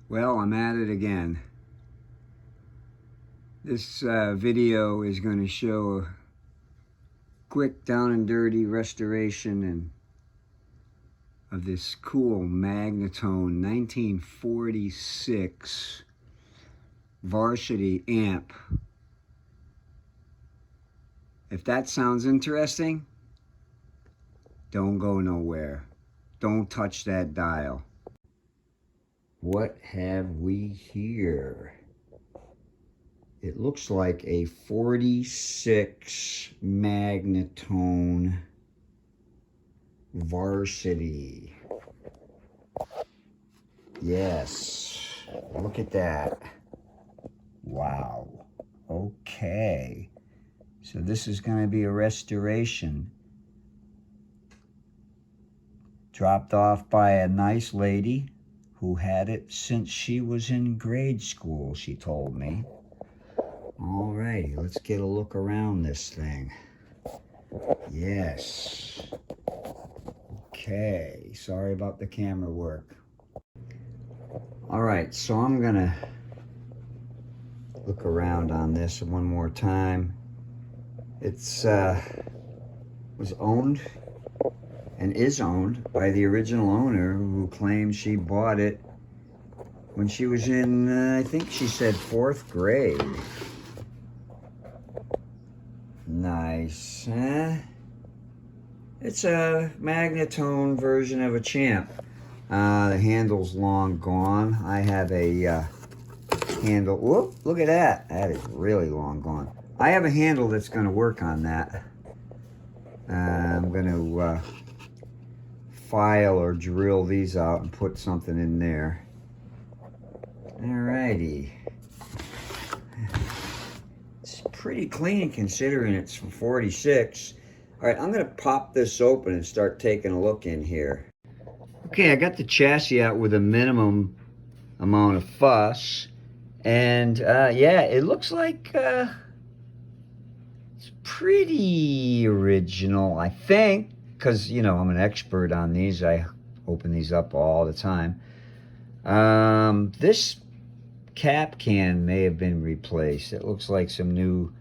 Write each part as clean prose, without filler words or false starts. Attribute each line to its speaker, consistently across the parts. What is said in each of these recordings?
Speaker 1: Well, I'm at it again. This video is going to show a quick down and dirty restoration of this cool Magnatone 1946 Varsity amp. If that sounds interesting, don't go nowhere. Don't touch that dial. What have we here? It looks like a 46 Magnatone Varsity. Yes, look at that. Wow. Okay. So this is going to be a restoration. Dropped off by a nice lady who had it since she was in grade school, she told me. Alrighty, let's get a look around this thing. Yes. Okay, sorry about the camera work. Alright, so I'm gonna look around on this one more time. It's was owned and is owned by the original owner, who claims she bought it when she was in, I think she said 4th grade. Nice, huh? It's a Magnatone version of a Champ. The handle's long gone. I have a handle. Whoop, look at that. That is really long gone. I have a handle that's going to work on that. I'm going to file or drill these out and put something in there. Alrighty. It's pretty clean considering it's from 46. Alright, I'm going to pop this open and start taking a look in here. Okay, I got the chassis out with a minimum amount of fuss. And yeah, it looks like it's pretty original, I think. Because, you know, I'm an expert on these. I open these up all the time. This cap can may have been replaced. It looks like some new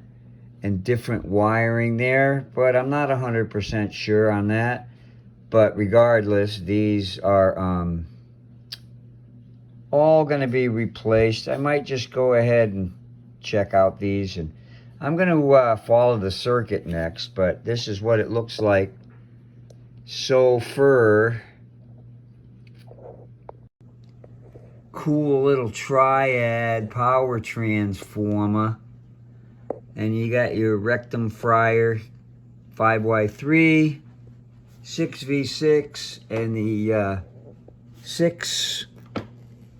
Speaker 1: and different wiring there, but I'm not 100% sure on that. But regardless, these are all going to be replaced. I might just go ahead and check out these, and I'm going to follow the circuit next, but this is what it looks like so far. Cool little triad power transformer, and you got your rectum fryer 5Y3, 6V6, and the 6,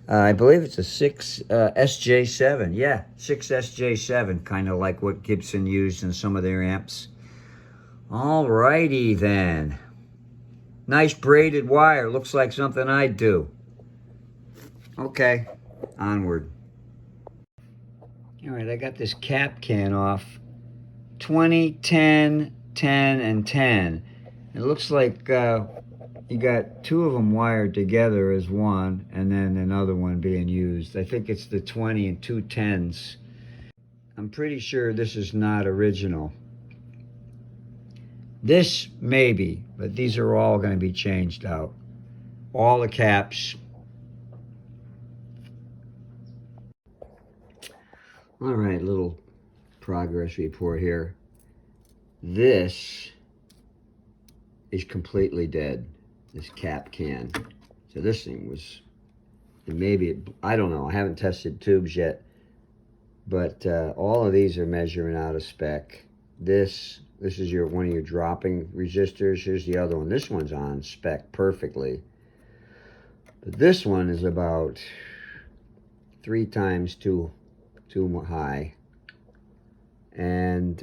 Speaker 1: I believe it's a 6 SJ7. Yeah, 6 SJ7, kind of like what Gibson used in some of their amps. Alrighty then. Nice braided wire. Looks like something I'd do. Okay, onward. Alright, I got this cap can off. 20, 10, 10, and 10. It looks like you got 2 of them wired together as one, and then another one being used. I think it's the 20 and 2 10s. I'm pretty sure this is not original. This maybe, but these are all going to be changed out. All the caps. All right, little progress report here. This is completely dead, this cap can. So this thing was, and maybe, I don't know, I haven't tested tubes yet, but all of these are measuring out of spec. This is one of your dropping resistors. Here's the other one. This one's on spec perfectly. But this one is about 3 times too high. And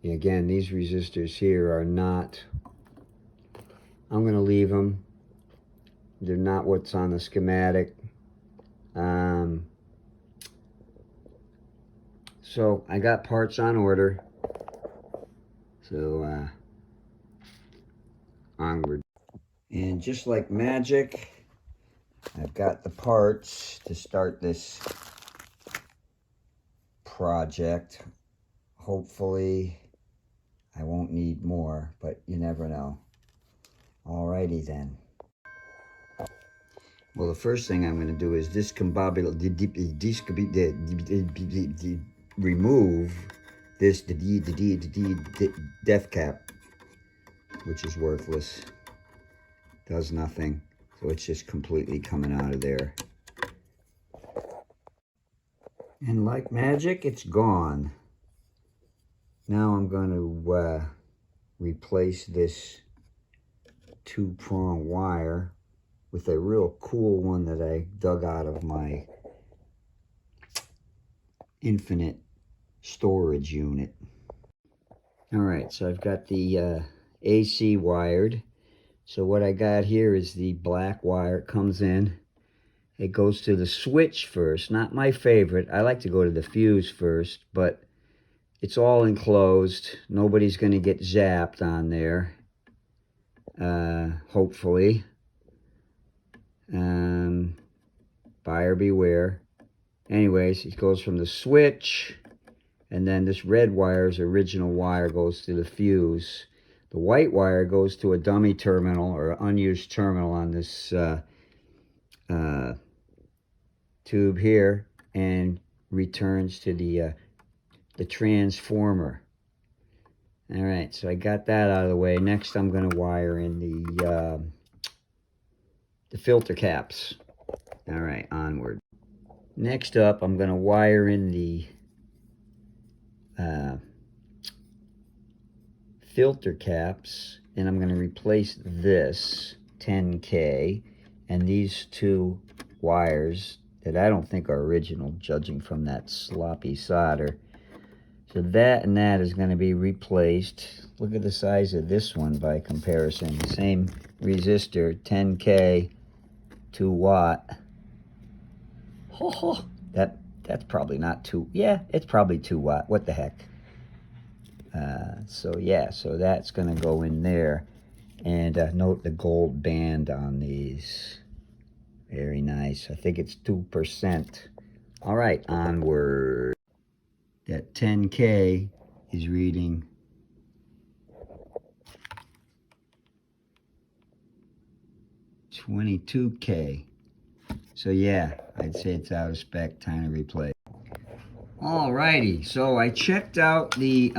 Speaker 1: again, these resistors here are not, I'm going to leave them. They're not what's on the schematic. So I got parts on order. So onward. And just like magic, I've got the parts to start this project. Hopefully I won't need more, but you never know. Alrighty then. Well, the first thing I'm going to do is remove this def cap, which is worthless. Does nothing. So it's just completely coming out of there. And like magic, it's gone. Now I'm going to replace this 2-prong wire with a real cool one that I dug out of my infinite storage unit. All right, so I've got the AC wired. So what I got here is the black wire. It comes in. It goes to the switch first. Not my favorite. I like to go to the fuse first, but it's all enclosed. Nobody's going to get zapped on there, hopefully. Buyer beware. Anyways, it goes from the switch, and then this red wire's original wire goes to the fuse. The white wire goes to a dummy terminal or unused terminal on this tube here and returns to the transformer. All right, so I got that out of the way. Next, I'm going to wire in the filter caps. All right, onward. Next up, I'm going to wire in the filter caps, and I'm going to replace this 10K and these two wires that I don't think are original, judging from that sloppy solder. So that and that is going to be replaced. Look at the size of this one by comparison. Same resistor, 10K, 2 watt. Oh, that's probably not 2. Yeah, it's probably 2 watt. What the heck? So yeah, so that's going to go in there. And note the gold band on these. Very nice. I think it's 2%. All right, onward. That 10K is reading 22K. So yeah, I'd say it's out of spec. Time to replace. Alrighty, so I checked out the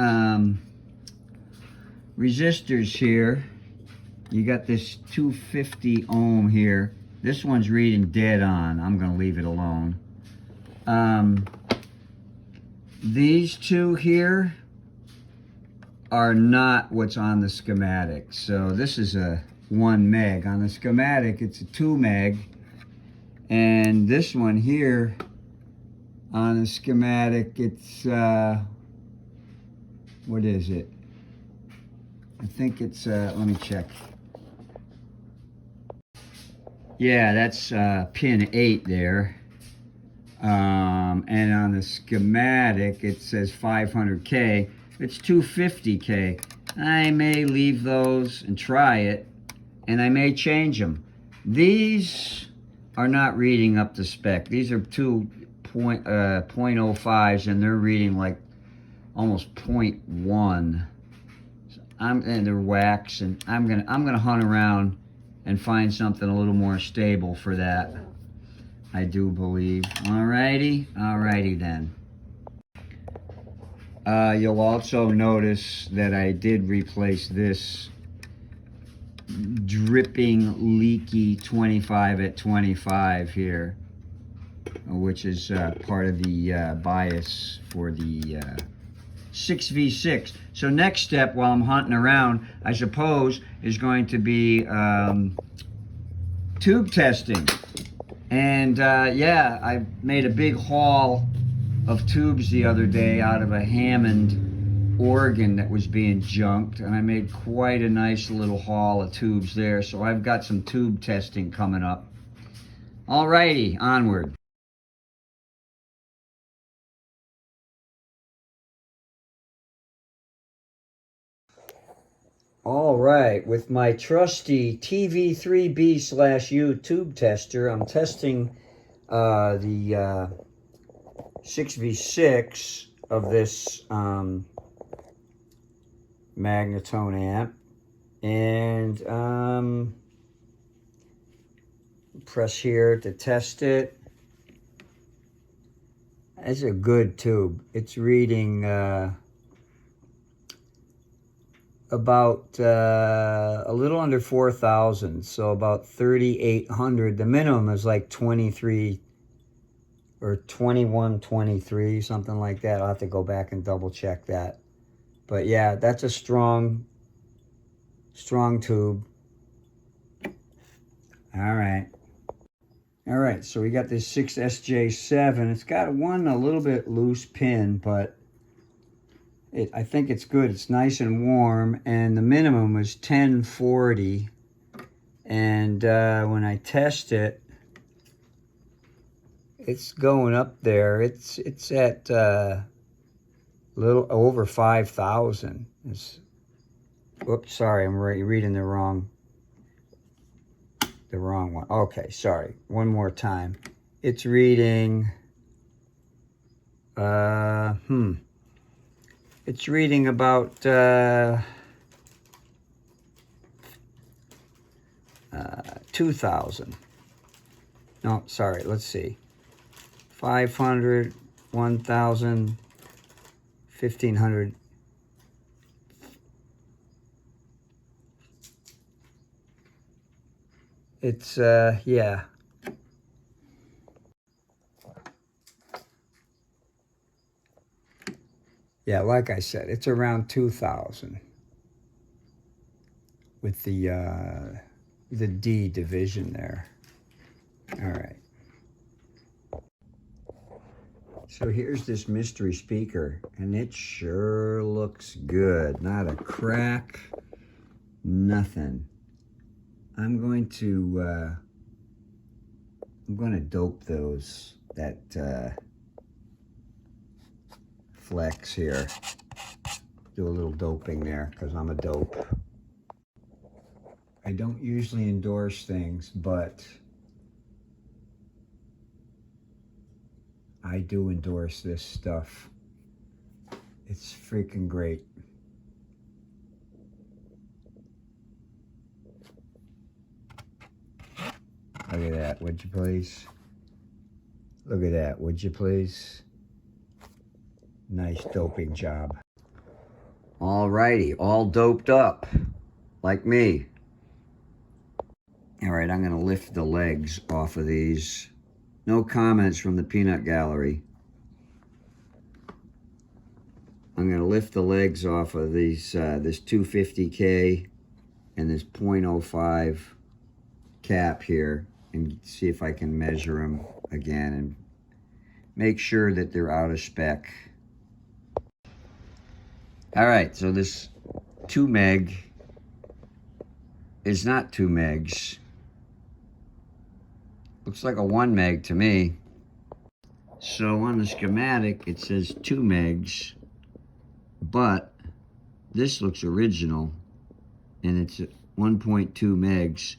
Speaker 1: resistors here. You got this 250 ohm here. This one's reading dead on. I'm going to leave it alone. These two here are not what's on the schematic. So this is a 1 meg. On the schematic, it's a 2 meg. And this one here, on the schematic, it's, what is it? I think it's, let me check. Yeah, that's pin 8 there. And on the schematic, it says 500K. It's 250K. I may leave those and try it, and I may change them. These are not reading up to spec. These are 2.05s, and they're reading like almost 0.1. And they're wax, and I'm gonna hunt around and find something a little more stable for that. I do believe. Alrighty then. You'll also notice that I did replace this dripping, leaky 25 at 25 here, which is part of the bias for the 6v6. So next step while I'm hunting around, I suppose, is going to be tube testing. And yeah, I made a big haul of tubes the other day out of a Hammond organ that was being junked, and I made quite a nice little haul of tubes there. So I've got some tube testing coming up. Alrighty, onward. All right, with my trusty TV3B/U tube tester, I'm testing the 6V6 of this Magnatone amp, and press here to test it. It's a good tube. It's reading about a little under 4,000, so about 3,800. The minimum is like 23 or 2123, something like that. I'll have to go back and double check that. But yeah, that's a strong tube. All right, so we got this 6SJ7. It's got a little bit loose pin, but I think it's good. It's nice and warm, and the minimum was 1040. And when I test it, it's going up there. It's at a little over 5,000. Oops, sorry, I'm reading the wrong one. Okay, sorry. One more time. It's reading it's reading about 2,000. No, sorry, let's see. 500, 1,000, 1,500. It's, yeah. Yeah, like I said, it's around 2,000 with the D division there. All right. So here's this mystery speaker, and it sure looks good. Not a crack, nothing. I'm going to dope that flex here. Do a little doping there, because I'm a dope. I don't usually endorse things, but I do endorse this stuff. It's freaking great. Look at that, would you please? Look at that, would you please? Nice doping job. Alrighty, all doped up, like me. All right, I'm gonna lift the legs off of these. No comments from the peanut gallery. I'm gonna lift the legs off of these, this 250K and this 0.05 cap here, and see if I can measure them again and make sure that they're out of spec. All right, so this 2 meg is not 2 megs. Looks like a 1 meg to me. So on the schematic, it says 2 megs, but this looks original, and it's 1.2 megs.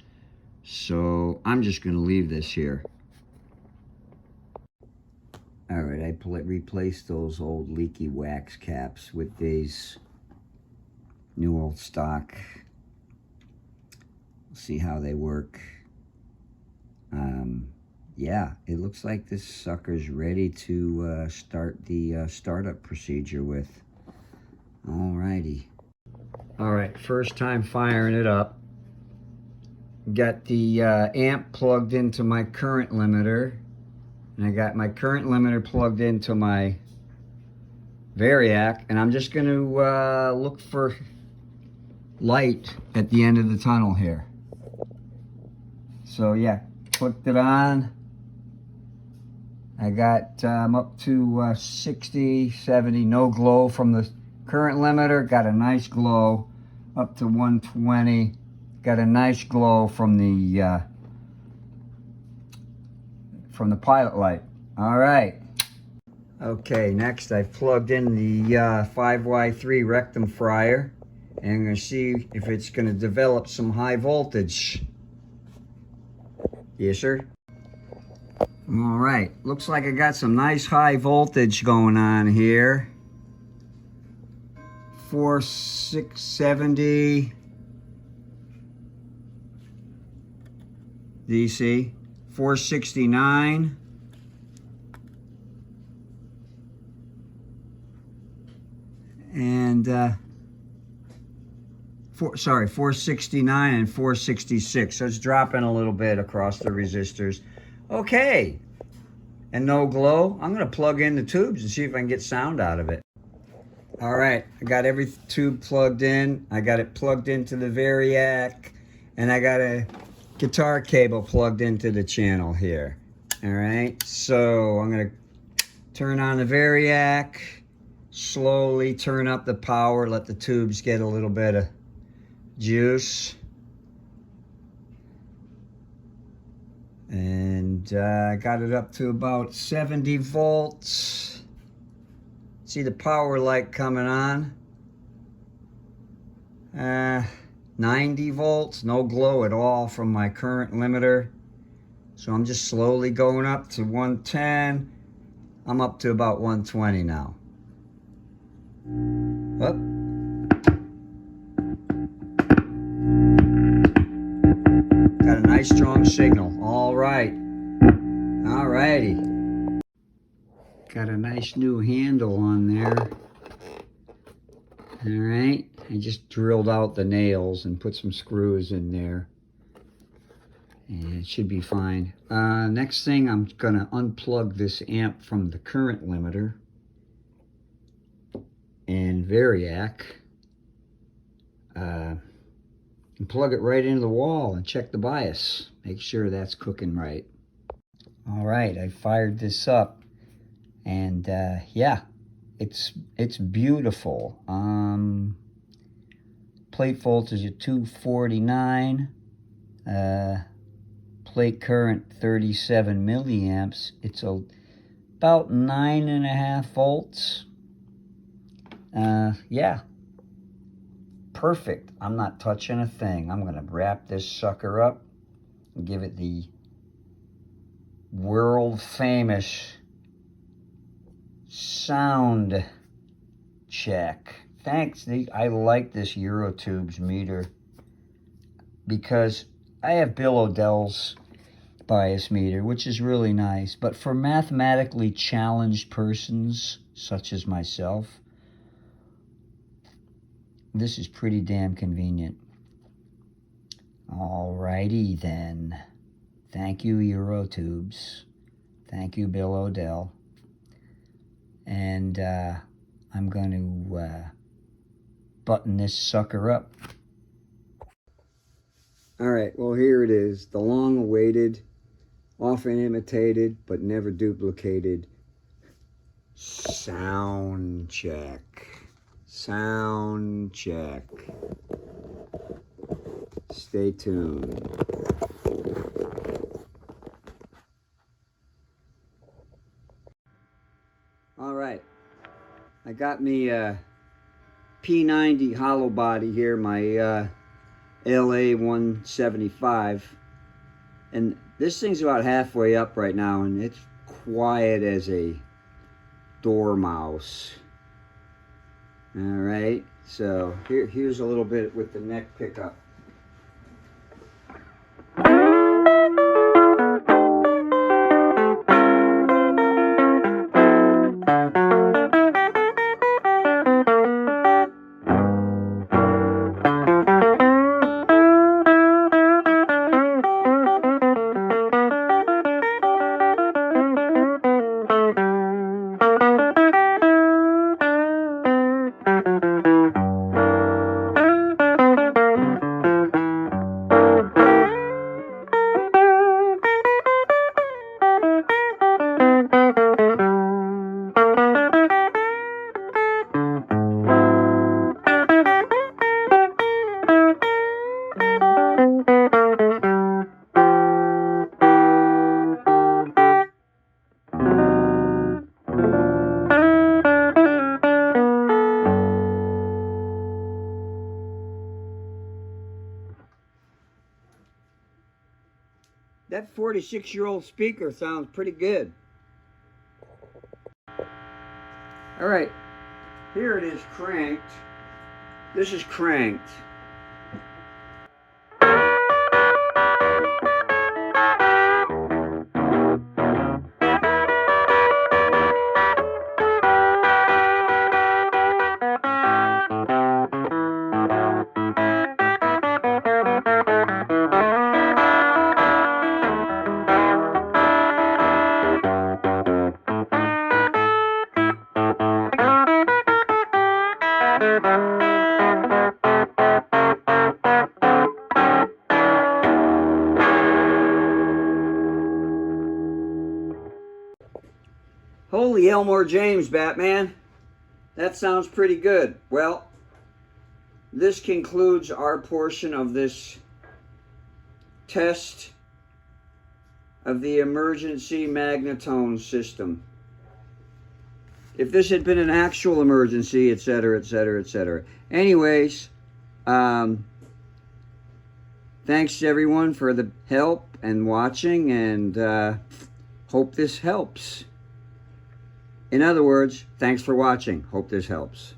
Speaker 1: So I'm just gonna leave this here. All right, I replaced those old leaky wax caps with these new old stock. We'll see how they work. Yeah, it looks like this sucker's ready to start the startup procedure with. Alrighty. All right, first time firing it up. Got the amp plugged into my current limiter, and I got my current limiter plugged into my Variac, and I'm just going to look for light at the end of the tunnel here. So yeah, clicked it on. I got up to 60, 70, no glow from the current limiter. Got a nice glow up to 120. Got a nice glow from the pilot light. All right. Okay, next I've plugged in the 5Y3 rectum fryer. And I'm going to see if it's going to develop some high voltage. Yes, sir. All right, looks like I got some nice high voltage going on here. 4670 DC, 469. And 469 and 466. So it's dropping a little bit across the resistors. Okay. And no glow. I'm going to plug in the tubes and see if I can get sound out of it. All right. I got every tube plugged in. I got it plugged into the Variac. And I got a guitar cable plugged into the channel here. All right. So I'm going to turn on the Variac. Slowly turn up the power. Let the tubes get a little bit of juice. And I got it up to about 70 volts. See the power light coming on. 90 volts, no glow at all from my current limiter. So I'm just slowly going up to 110. I'm up to about 120 now. Up. Got a nice strong signal. All right. All righty. Got a nice new handle on there. All right. I just drilled out the nails and put some screws in there. And it should be fine. Next thing, I'm going to unplug this amp from the current limiter and Variac. And plug it right into the wall and check the bias. Make sure that's cooking right. All right, I fired this up, and yeah, it's beautiful. Plate voltage at 249. Plate current 37 milliamps. It's about 9.5 volts. Yeah. Perfect. I'm not touching a thing. I'm going to wrap this sucker up and give it the world famous sound check. Thanks. I like this Eurotubes meter because I have Bill Odell's bias meter, which is really nice. But for mathematically challenged persons such as myself, this is pretty damn convenient. Alrighty then. Thank you, Eurotubes. Thank you, Bill Odell. And I'm going to button this sucker up. Alright, well here it is. The long-awaited, often imitated, but never duplicated sound check. Sound check. Stay tuned. All right, I got me a P90 hollow body here, my LA 175, and this thing's about halfway up right now, and it's quiet as a dormouse. All right, so here's a little bit with the neck pickup. That 46-year-old speaker sounds pretty good. All right, here it is cranked. This is cranked. Holy Elmore James, Batman. That sounds pretty good. Well, this concludes our portion of this test of the emergency magnatone system. If this had been an actual emergency, etc., etc., etc. Anyways, thanks to everyone for the help and watching, and hope this helps. In other words, thanks for watching. Hope this helps.